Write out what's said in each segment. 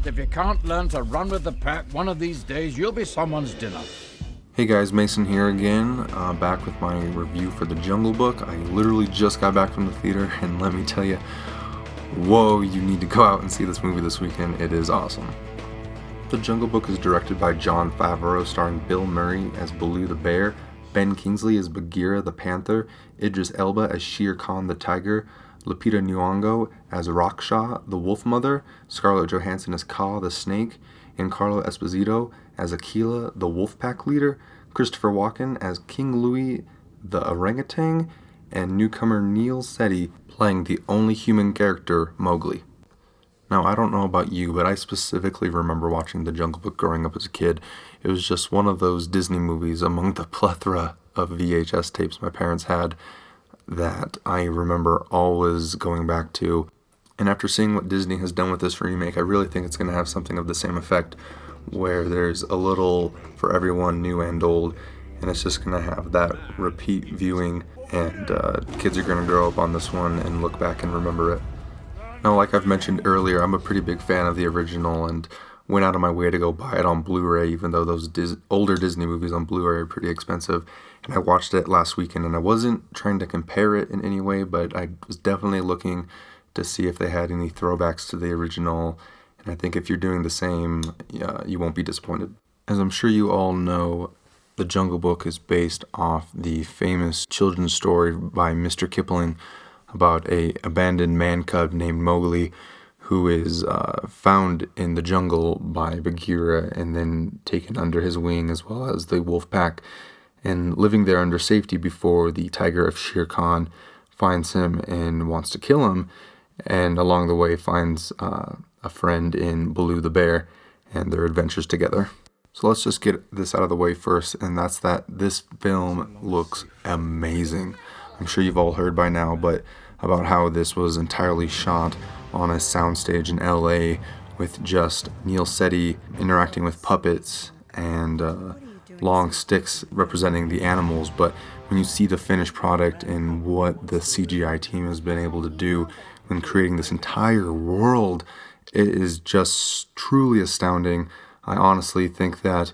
if you can't learn to run with the pack, one of these days you'll be someone's dinner. Hey guys, Mason here again, back with my review for The Jungle Book. I literally just got back from the theater, and let me tell you, whoa, you need to go out and see this movie this weekend. It is awesome. The Jungle Book is directed by Jon Favreau, starring Bill Murray as Baloo the bear, Ben Kingsley as Bagheera the panther, Idris Elba as Shere Khan the tiger, Lupita Nyong'o as Raksha the wolf mother, Scarlett Johansson as Kaa the snake, Giancarlo Esposito as Akela the wolf pack leader, Christopher Walken as King Louie the orangutan, and newcomer Neil Setti playing the only human character, Mowgli. Now, I don't know about you, but I specifically remember watching The Jungle Book growing up as a kid. It was just one of those Disney movies among the plethora of VHS tapes my parents had that I remember always going back to. And after seeing what Disney has done with this remake, I really think it's going to have something of the same effect, where there's a little for everyone, new and old, and it's just going to have that repeat viewing, and kids are going to grow up on this one and look back and remember it. Now, like I've mentioned earlier, I'm a pretty big fan of the original and went out of my way to go buy it on Blu-ray, even though those older Disney movies on Blu-ray are pretty expensive. And I watched it last weekend, and I wasn't trying to compare it in any way, but I was definitely looking to see if they had any throwbacks to the original. And I think if you're doing the same, you won't be disappointed. As I'm sure you all know, The Jungle Book is based off the famous children's story by Mr. Kipling about a abandoned man cub named Mowgli, who is found in the jungle by Bagheera and then taken under his wing, as well as the wolf pack, and living there under safety before the tiger of Shere Khan finds him and wants to kill him, and along the way finds a friend in Baloo the bear and their adventures together. So let's just get this out of the way first, and that's that this film looks amazing. I'm sure you've all heard by now, but about how this was entirely shot on a soundstage in LA with just Neil Setti interacting with puppets and long sticks representing the animals. But when you see the finished product and what the CGI team has been able to do when creating this entire world, it is just truly astounding. I honestly think that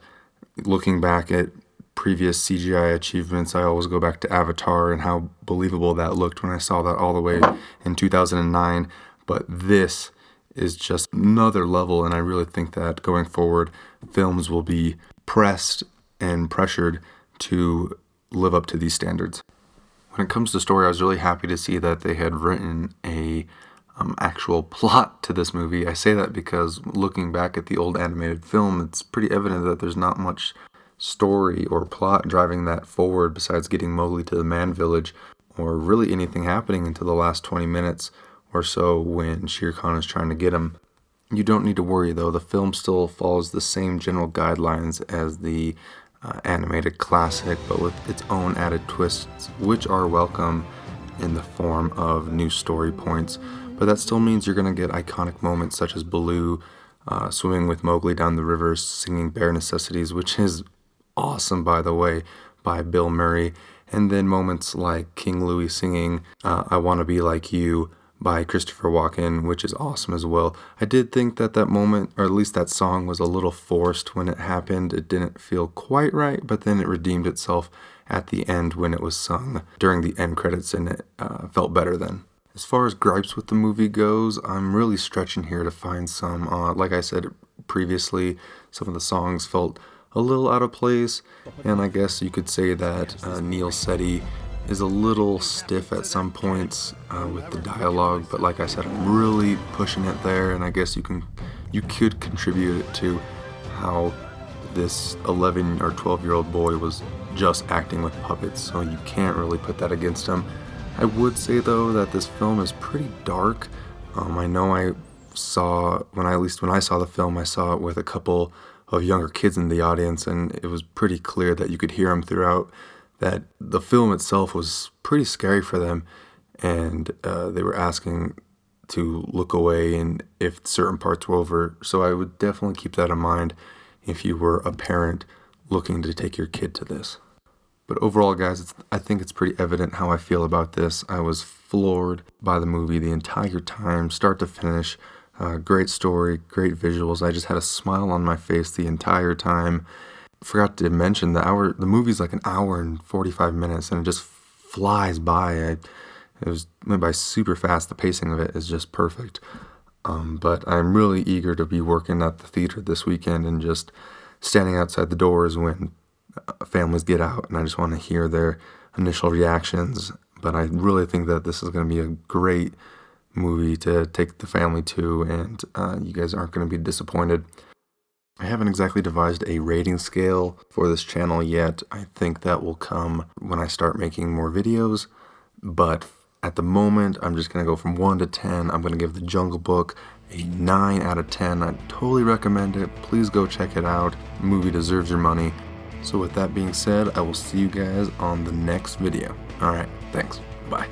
looking back at previous CGI achievements, I always go back to Avatar and how believable that looked when I saw that all the way in 2009. But this is just another level, and I really think that going forward, films will be pressed and pressured to live up to these standards. When it comes to story, I was really happy to see that they had written a actual plot to this movie. I say that because looking back at the old animated film, it's pretty evident that there's not much story or plot driving that forward besides getting Mowgli to the man village, or really anything happening until the last 20 minutes or so when Shere Khan is trying to get him. You don't need to worry though, the film still follows the same general guidelines as the animated classic, but with its own added twists, which are welcome in the form of new story points. But that still means you're going to get iconic moments such as Baloo swimming with Mowgli down the river singing Bare Necessities, which is awesome, by the way, by Bill Murray. And then moments like King Louie singing I Want to Be Like You by Christopher Walken, which is awesome as well. I did think that that moment, or at least that song, was a little forced when it happened. It didn't feel quite right, but then it redeemed itself at the end when it was sung during the end credits, and it felt better then. As far as gripes with the movie goes, I'm really stretching here to find some. Like I said previously, some of the songs felt a little out of place, and I guess you could say that Neil Setti is a little stiff at some points with the dialogue, but like I said, I'm really pushing it there, and I guess you could contribute it to how this 11 or 12-year-old boy was just acting with puppets, so you can't really put that against him. I would say though that this film is pretty dark. I know when I saw the film, I saw it with a couple of younger kids in the audience, and it was pretty clear that you could hear them throughout, that the film itself was pretty scary for them, and they were asking to look away and if certain parts were over. So I would definitely keep that in mind if you were a parent looking to take your kid to this. But overall, guys, I think it's pretty evident how I feel about this. I was floored by the movie the entire time, start to finish. Great story, great visuals. I just had a smile on my face the entire time. Forgot to mention the movie's like an hour and 45 minutes, and it just flies by. It went by super fast. The pacing of it is just perfect. But I'm really eager to be working at the theater this weekend and just standing outside the doors when families get out, and I just want to hear their initial reactions. But I really think that this is going to be a great movie to take the family to, and you guys aren't going to be disappointed. I haven't exactly devised a rating scale for this channel yet. I think that will come when I start making more videos, but at the moment, I'm just going to go from 1 to 10. I'm going to give The Jungle Book a 9 out of 10. I totally recommend it. Please go check it out. The movie deserves your money. So with that being said, I will see you guys on the next video. Alright, thanks. Bye.